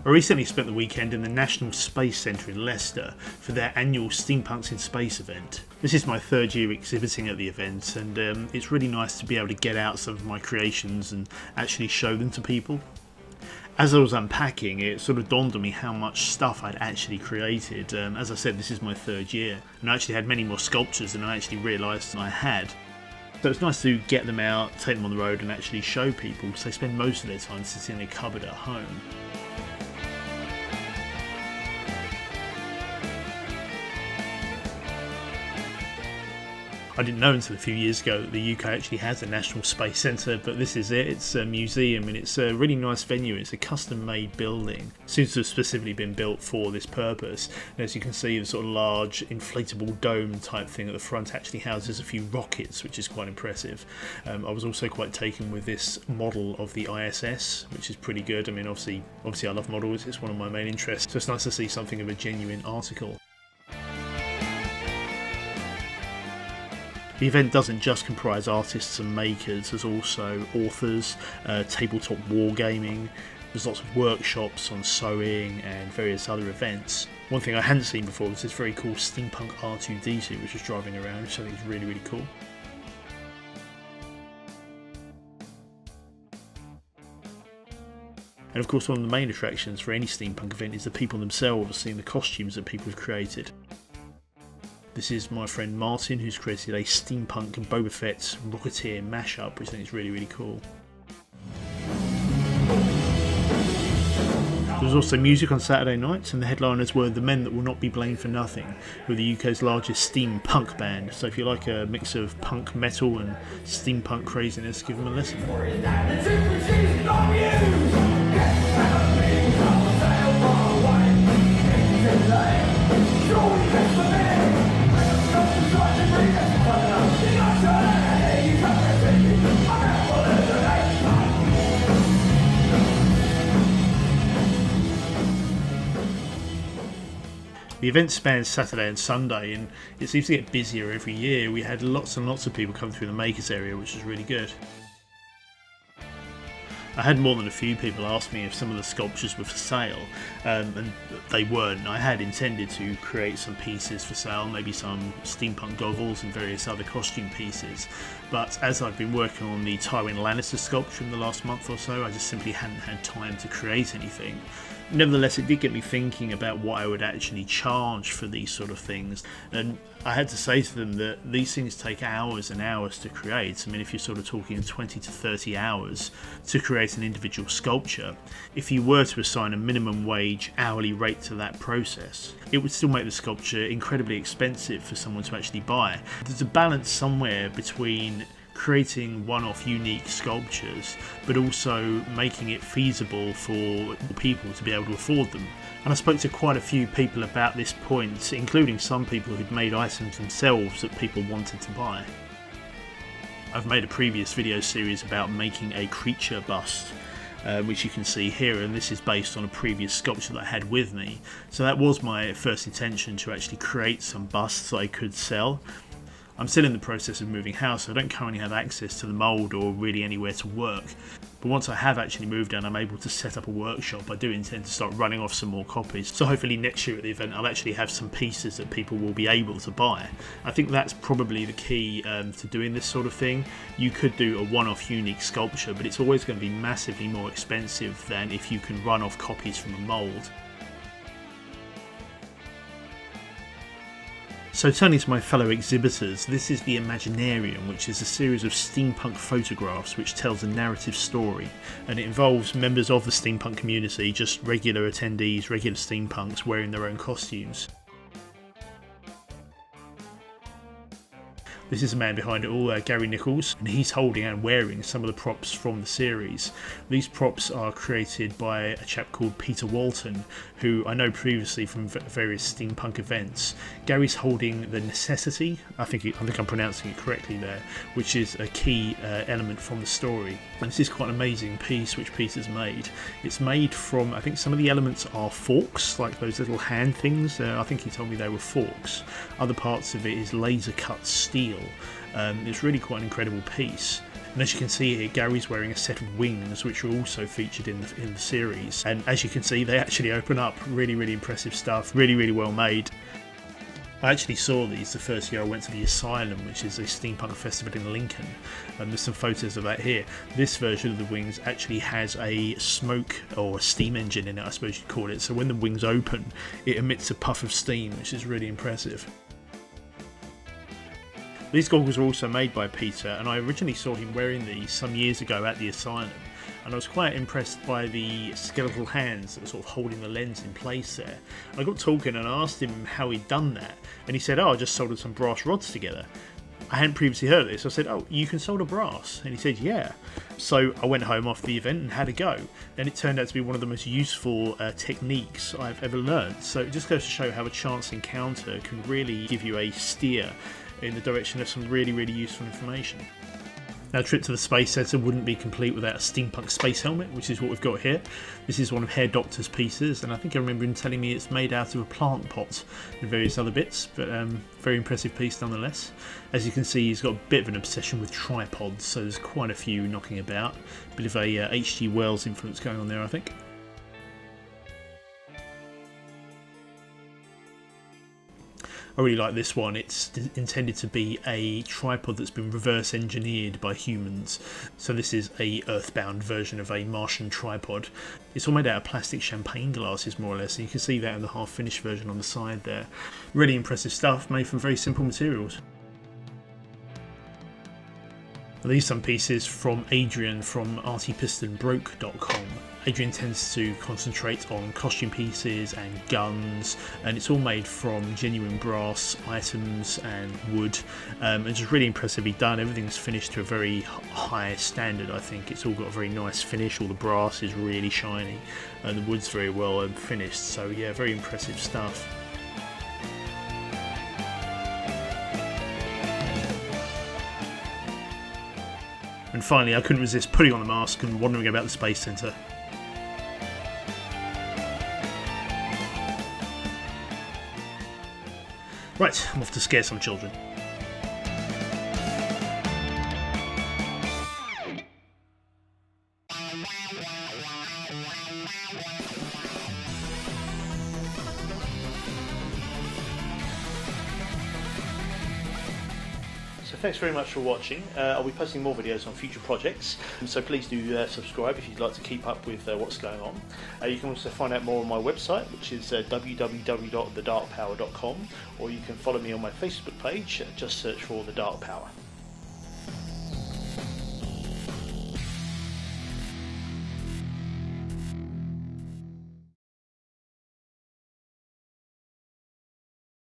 I recently spent the weekend in the National Space Centre in Leicester for their annual Steampunks in Space event. This is my third year exhibiting at the event, and it's really nice to be able to get out some of my creations and actually show them to people. As I was unpacking, it sort of dawned on me how much stuff I'd actually created. As I said, this is my third year, and I actually had many more sculptures than I actually realised I had. So it's nice to get them out, take them on the road and actually show people, because they spend most of their time sitting in a cupboard at home. I didn't know until a few years ago that the UK actually has a National Space Centre, but this is it. It's a museum and it's a really nice venue. It's a custom-made building. It seems to have specifically been built for this purpose. And as you can see, the sort of large inflatable dome type thing at the front actually houses a few rockets, which is quite impressive. I was also quite taken with this model of the ISS, which is pretty good. I mean, obviously I love models. It's one of my main interests. So it's nice to see something of a genuine article. The event doesn't just comprise artists and makers, there's also authors, tabletop wargaming, there's lots of workshops on sewing and various other events. One thing I hadn't seen before was this very cool Steampunk R2D2 which was driving around, which I think is really, really cool. And of course one of the main attractions for any steampunk event is the people themselves, seeing the costumes that people have created. This is my friend Martin, who's created a Steampunk Boba Fett Rocketeer mashup, which I think is really, really cool. There was also music on Saturday nights, and the headliners were The Men That Will Not Be Blamed For Nothing, who are the UK's largest steampunk band. So if you like a mix of punk metal and steampunk craziness, give them a listen. The event spans Saturday and Sunday, and it seems to get busier every year. We had lots and lots of people come through the makers area, which was really good. I had more than a few people ask me if some of the sculptures were for sale, and they weren't. I had intended to create some pieces for sale, maybe some steampunk goggles and various other costume pieces, but as I've been working on the Tywin Lannister sculpture in the last month or so, I just simply hadn't had time to create anything. Nevertheless, it did get me thinking about what I would actually charge for these sort of things, and I had to say to them that these things take hours and hours to create. I mean, if you're sort of talking 20 to 30 hours to create an individual sculpture, if you were to assign a minimum wage hourly rate to that process, it would still make the sculpture incredibly expensive for someone to actually buy. There's a balance somewhere between creating one-off unique sculptures but also making it feasible for people to be able to afford them. And I spoke to quite a few people about this point, including some people who'd made items themselves that people wanted to buy. I've made a previous video series about making a creature bust, which you can see here, and this is based on a previous sculpture that I had with me. So that was my first intention, to actually create some busts that I could sell. I'm still in the process of moving house, so I don't currently have access to the mould or really anywhere to work. But once I have actually moved and I'm able to set up a workshop, I do intend to start running off some more copies. So hopefully next year at the event I'll actually have some pieces that people will be able to buy. I think that's probably the key to doing this sort of thing. You could do a one-off unique sculpture, but it's always going to be massively more expensive than if you can run off copies from a mould. So turning to my fellow exhibitors, this is the Imaginarium, which is a series of steampunk photographs which tells a narrative story, and it involves members of the steampunk community, just regular attendees, regular steampunks wearing their own costumes. This is the man behind it all, Gary Nichols, and he's holding and wearing some of the props from the series. These props are created by a chap called Peter Walton, who I know previously from various steampunk events. Gary's holding the Necessity, I think I'm pronouncing it correctly there, which is a key element from the story. And this is quite an amazing piece which Peter's made. It's made from, I think some of the elements are forks, like those little hand things. I think he told me they were forks. Other parts of it is laser cut steel. sail. It's really quite an incredible piece. And as you can see here, Gary's wearing a set of wings, which are also featured in the series. And as you can see, they actually open up. Really, really impressive stuff. Really, really well made. I actually saw these the first year I went to the Asylum, which is a steampunk festival in Lincoln, and there's some photos of that here. This version of the wings actually has a smoke or a steam engine in it, I suppose you'd call it, so when the wings open it emits a puff of steam, which is really impressive. These goggles were also made by Peter, and I originally saw him wearing these some years ago at the Asylum, and I was quite impressed by the skeletal hands that were sort of holding the lens in place there. I got talking and I asked him how he'd done that, and he said, "Oh, I just soldered some brass rods together." I hadn't previously heard of this. I said, "Oh, you can solder brass?" And he said, "Yeah." So I went home after the event and had a go, and it turned out to be one of the most useful techniques I've ever learned. So it just goes to show how a chance encounter can really give you a steer in the direction of some really, really useful information. Now, a trip to the Space Centre wouldn't be complete without a steampunk space helmet, which is what we've got here. This is one of Herr Doctor's pieces, and I think I remember him telling me it's made out of a plant pot and various other bits, but very impressive piece nonetheless. As you can see, he's got a bit of an obsession with tripods, so there's quite a few knocking about. A bit of a H.G. Wells influence going on there, I think. I really like this one. It's intended to be a tripod that's been reverse engineered by humans. So this is a earthbound version of a Martian tripod. It's all made out of plastic champagne glasses, more or less, and you can see that in the half finished version on the side there. Really impressive stuff, made from very simple materials. These are some pieces from Adrian from artypistonbroke.com. Adrian tends to concentrate on costume pieces and guns, and it's all made from genuine brass items and wood, and just really impressively done. Everything's finished to a very high standard, I think. It's all got a very nice finish. All the brass is really shiny and the wood's very well finished, so yeah, very impressive stuff. And finally, I couldn't resist putting on the mask and wandering about the Space Centre. Right, I'm off to scare some children. So thanks very much for watching. I'll be posting more videos on future projects, so please do subscribe if you'd like to keep up with what's going on. You can also find out more on my website, which is www.thedarkpower.com, or you can follow me on my Facebook page. Just search for The Dark Power.